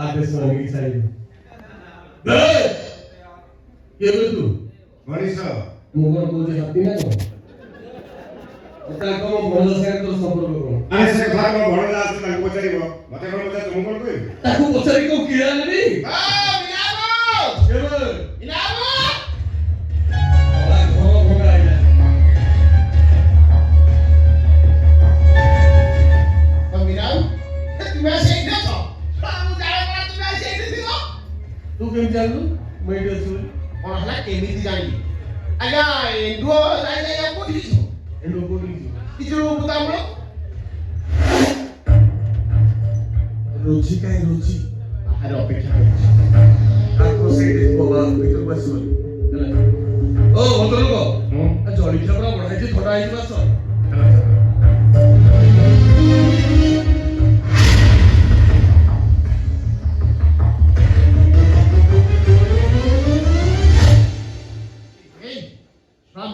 आदेश मांगी चाहिए ये बोल तू मनीष मुगल को जे हाथी ना को ताको मन से तो संपर्क को अरे से घर में भणला आसे ताको पचारिबो मते कोन पचार तुम कोन कहबी ताको पचारि को किया नहीं मिलाबो ये बोल मिलाबो ओला घोड़ा घोड़ा आइला तो मिलाओ तुम ऐसे ही देखो हम जाए वाला तुम ऐसे ही देखो तू केम जानलु मैं इधर सुन कोन हला केमिति जानी आगा एंडो जाई जाई को दिसो एंडो को दी किजो बुतामलो रुचि काय रुचि अरे अपेक्षा करछि ताको से देखो बा भीतर बस बोल ओ भद्र लोक जड़ी खबरा बढ़ाई जे थोड़ा आई बस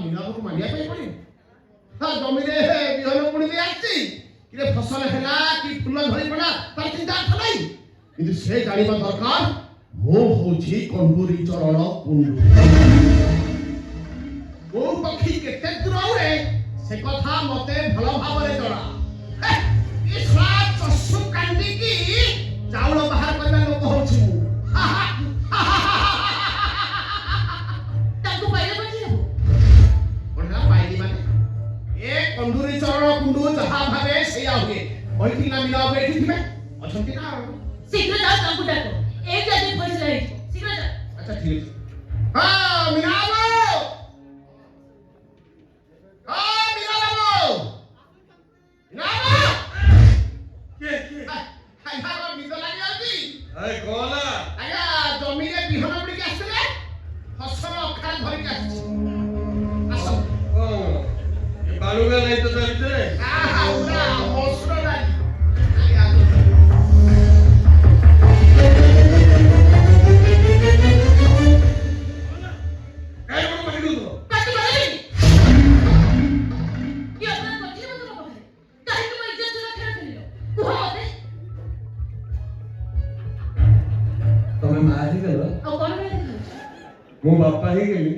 मिलाबो को मानिया पे पड़ी हां जमी रे बिहन पुणी दे आछि कि फसल हैला कि फूल धरि पड़ा तार चिंता थलाई किंतु से जानिबा दरकार मो होछि कंडूरी चरण कुंडू ओ पक्षी केते दूर रे से कथा मते भलो भाबरे जणा ए सात चसु कांडी की चाउल बाहर करबा लोक होछि कंडूरी चरण कुंडू जहा भावे सेया हुए ओइठी ना मिला बैठी थी मैं अछंती ना शीघ्र जाओ तांकु डाको एक जल्दी पहुंच रही शीघ्र जाओ अच्छा ठीक है हां मिलाबो के हाय हाय मिल लागी आजी ए कोला आगा जमी रे बिहन पड़ी के आसले फसल अखार धरि के आस आस ये बालूगा नहीं तो चलते आ उड़ा मसुर डाली काय कोण पकडी दो कति बलि ये अपना कोठी में तो पकड़े काहे तुम इज्जत से खेल खेलियो कुहा मते तमे मारी गलो और कौन में देखो मो बापा ही गेली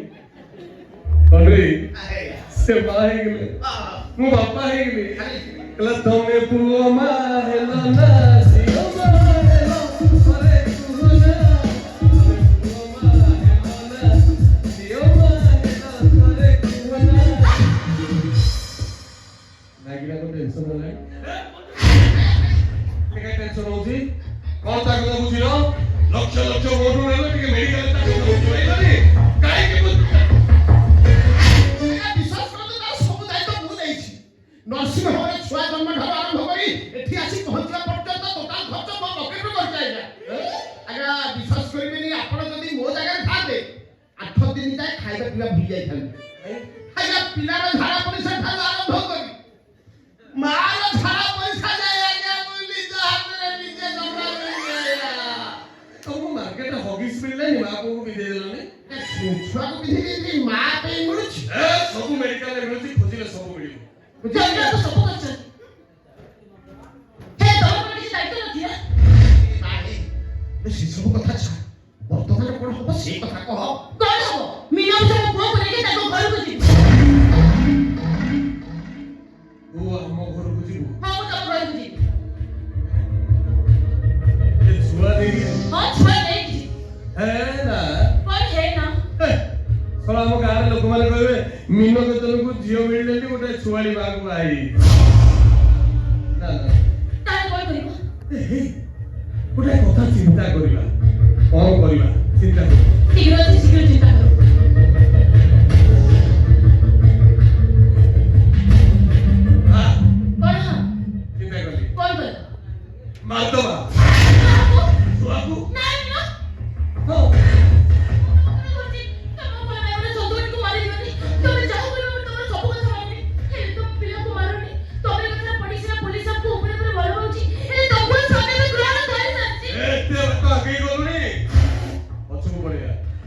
कंडरी आहे से माही गेली मो बापा ही गेली कला तमे पुओ मा हेलो ना सिओ मा हेलो अरे कुहना तमे पुओ मा हेलो ना सिओ मा हेलो अरे कुहना नागिला को टेंशन होला के टेंशन होजी कोन ता को बुझिलो लक्ष लक्ष मोटू नेलो के मेडिकल ता को बुझिलो काहे के बुझ नर्सिंग होम छुआ जन्म ठार आरंभ करी एठी आसी पहुंचला पर्यंत टोटाल खर्च मो पॉकेट रे कर जायगा आगा विश्वास करबेनी आपण जदी मो जगह थाते 8 दिन जाय खाइबा पिबा भूल जाय थान आगा पिलार झाड़ा परिसा ठार आरंभ करी मार झाड़ा परिसा जाय आगा बोली जो हाथ रे नीचे कपड़ा ले गया तो वो मार्केट हॉगिस मिलले नि मां को भी दे देलने छुआ को विधि दे मां पे मुछ ए सब मेडिकल रे मिलछि खोजिले सब मिलियो जल्दी तो सब कर चल हे तोर पर किसी दायित्व न दिया नाही से सब कथा छ वर्तमान कोन हो से कथा कह कौन हो मीना से पुओ को लेके ताको घर को जी ओ हम घर को जीवो हां वो तो घर को जी ये छुआ दे हां छुआ नहीं जी है ना पर है ना सला हम गारे लोक माने कहबे मीनो के तन को जियो मिलले गोटे छुआली बागु आई ना ना तार कोन करिवो हे गोटे कथा चिंता करिबा कोन करिबा चिंता कर शीघ्र चिंता करो हां कौन हां चिंता करी कौन कर मातवा छुआकू नहीं ना हां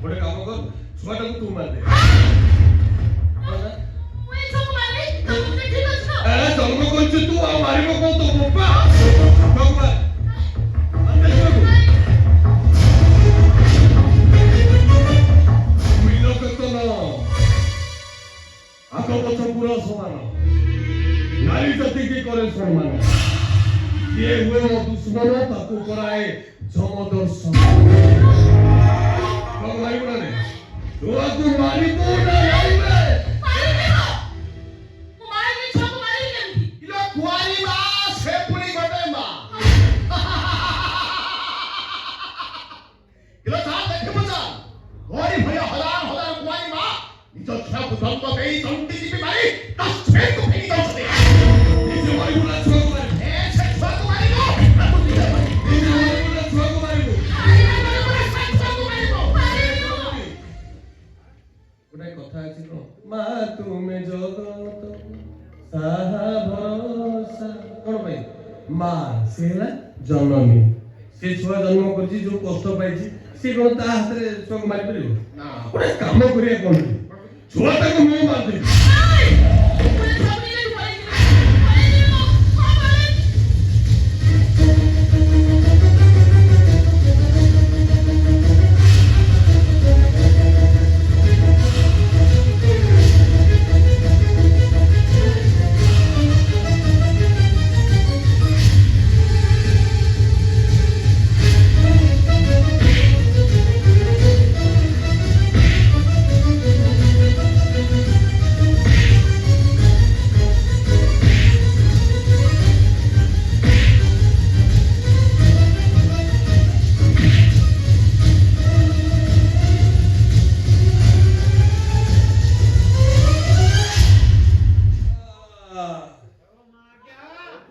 गोटे काम कर छुआटा को तू मार दे अरे जन्म करछु तू आ मारिबो को तो बापा भगवान अंदर को କରାଏ ଯମ ଦର୍ଶନ ଛୁଆକୁ ମାରିବୁ ନା ନାଇଁ ଛୁଆକୁ ମାରିବୁ ନା ନାଇଁ ଇଲୋ କୁଆରୀ ମା ସେ ପୁଣି ଗୋଟେ ମା ଇଲୋ ତା ଦେଖିବୁ ଯା ଘରି ଭୟ ହଜାର ହଜାର କୁଆରୀ ମା ନିଜ ଛୁଆକୁ ଦନ୍ତ ଦେଇ ତଣ୍ଟି ଚିପି ମାରି ତା ଛୁଆକୁ ଫେଙ୍ଗି ଦଉଛନ୍ତି ନିଜେ ମାରିବୁ ନା ଛୁଆକୁ ମାରିବୁ ଏ ସେ ଛୁଆକୁ ମାରିବୁ ନା ତୁ ନିଜେ ମାରିବୁ ନିଜେ ମାରିବୁ ନା ଛୁଆକୁ ମାରିବୁ ଗୋଟେ କଥା ଅଛି କଣ ମା ତୁମେ ଜଗତ ସାହା ଭରସା କଣ ପାଇଁ ମା ସେ ହେଲା ଜନନୀ ସେ ଛୁଆ ଜନ୍ମ କରିଛି ଯୋଉ କଷ୍ଟ ପାଇଛି ସେ କଣ ତା ହାତରେ ଛୁଆକୁ ମାରିପାରିବ ନା ଗୋଟେ କାମ କରିବା କଣ ଛୁଆଟାକୁ ମୁଁ ମାରିଦେବି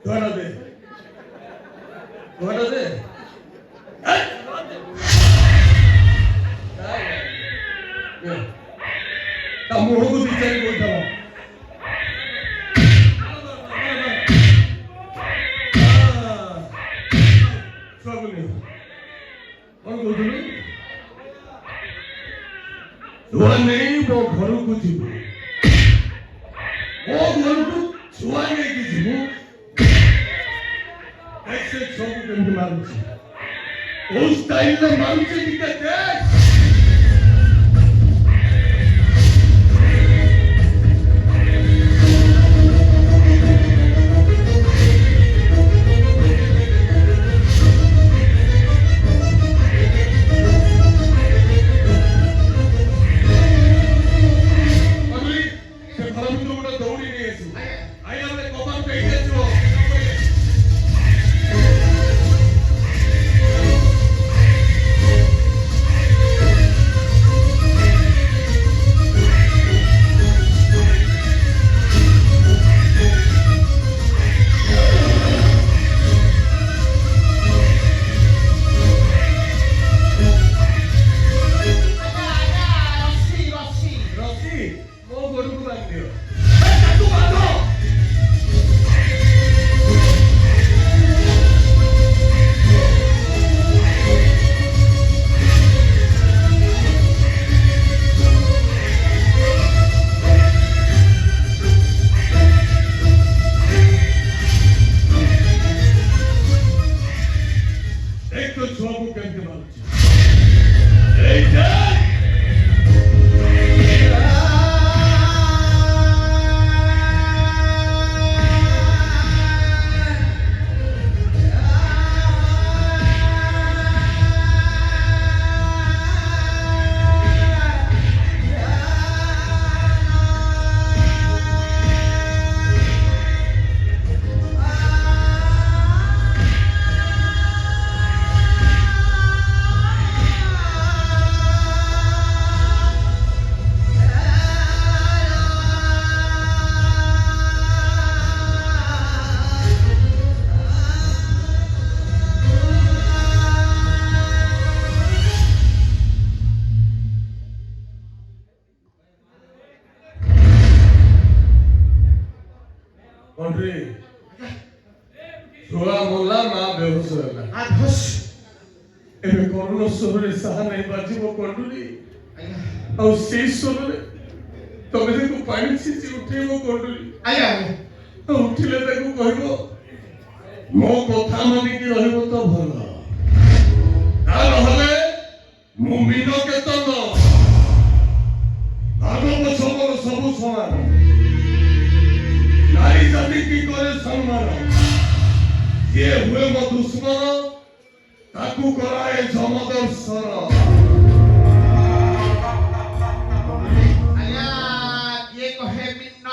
ধরা দে ধরা দে তা মুহକୁ ଦି ଚାରି ଗୋଇଠା ଛୁଆକୁ ନିଅ କଣ କହୁଥିଲି ଛୁଆ ନେଇ ମୋ ଘରକୁ ଯିବୁ ମୋ ଘରକୁ ଛୁଆ ନେଇକି ଯିବୁ ऐसे छोकु केमती मारुची उस स्टाइल में मारुची दिखे देख अगली से फरमिंदो गुड़ा दौड़ी नहीं है आई हमने कोपन पे ही है Andre, ଛୁଆ ମଲା ମା ବେହୋସ ହେଲା ଆଧସ ଏବେ କରୁଣ ସ୍ୱରରେ ସାହା ନାହିଁ ବାଜିବ କଣ୍ଡୁଲି ଆଉ ସେଇ ସ୍ୱରରେ ତମେ ତାକୁ ପାଣି ଛିଞ୍ଚି ଉଠେଇବ କଣ୍ଡୁଲି ଆଜ୍ଞା ଆଉ ଉଠିଲେ ତାକୁ କହିବ ମୋ କଥା ମାନିକି ରହିବ ତ ଭଲ ତା ନହେଲେ ମୁଁ ମୀନ କେତନ ଭାଗବ ସବର ସବୁ ସମାନ ନାରୀ ଜାତି କି କରେ ସମ୍ମାନ ଯିଏ ହୁଏ ମୋ ଦୁଶ୍ମନ ତାକୁ କରାଏ ଯମଦର୍ଶନ। ଆଜ୍ଞା କିଏ କହେ ମିନ୍ନ,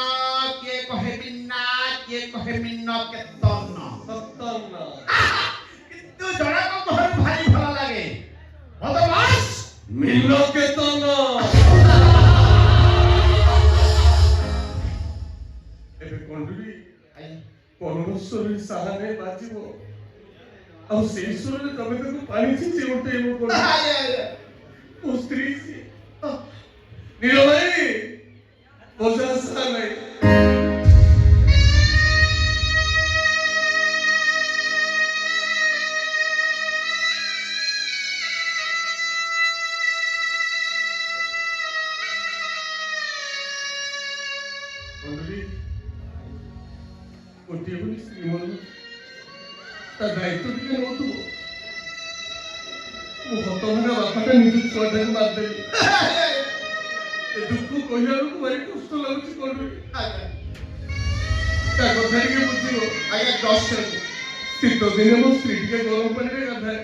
କିଏ କହେ ମିନ୍ନା, କିଏ କହେ ମିନ୍ନ କେତନ। ସତନ କିନ୍ତୁ ଜଣକ କହରୁ ଭାରି ଭଲ ଲାଗେ ବଦମାସ ମିନ କେତନ। ଏବେ କଣ୍ଡୁରି କରୁଣ ସ୍ୱରରେ ସାହାନେ ବାଜିବ ଆଉ ସେଇ ସ୍ୱରରେ ତମେ ତାକୁ ପାଣି ଛିଞ୍ଚି ଉଠେଇବ। ମୋ ସ୍ତ୍ରୀ ସିଏ। ନୀଳ ଭାଇ ମଜା ଆସା ନାହିଁ। କଣ୍ଡୁରି ଗୋଟିଏ ବୋଲି ସ୍ତ୍ରୀ ମନ ତା ଦାୟିତ୍ୱ ଟିକେ ନଉଥିବ। ମୁଁ ହତଭଙ୍ଗା ବାପାଟା ନିଜ ଛୁଆଟାକୁ ମାରିଦେଲି। ଏ ଦୁଃଖ କହିଲା ବେଳକୁ ଭାରି କଷ୍ଟ ଲାଗୁଛି କଣ୍ଡୁରି। ତା କଥା ଟିକେ ବୁଝିବ। ଆଜ୍ଞା ଦଶ ଶୀତ ଦିନେ ମୋ ସ୍ତ୍ରୀ ଟିକେ ଗରମ ପାଣିରେ ଗାଧାଏ।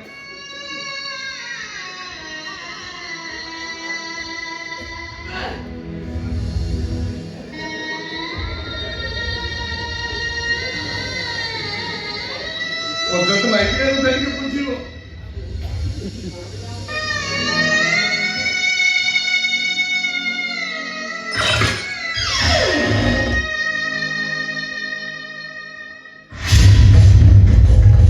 ଅଯୋଗ ମାଇକିନା କଥା ଟିକେ ବୁଝିବ।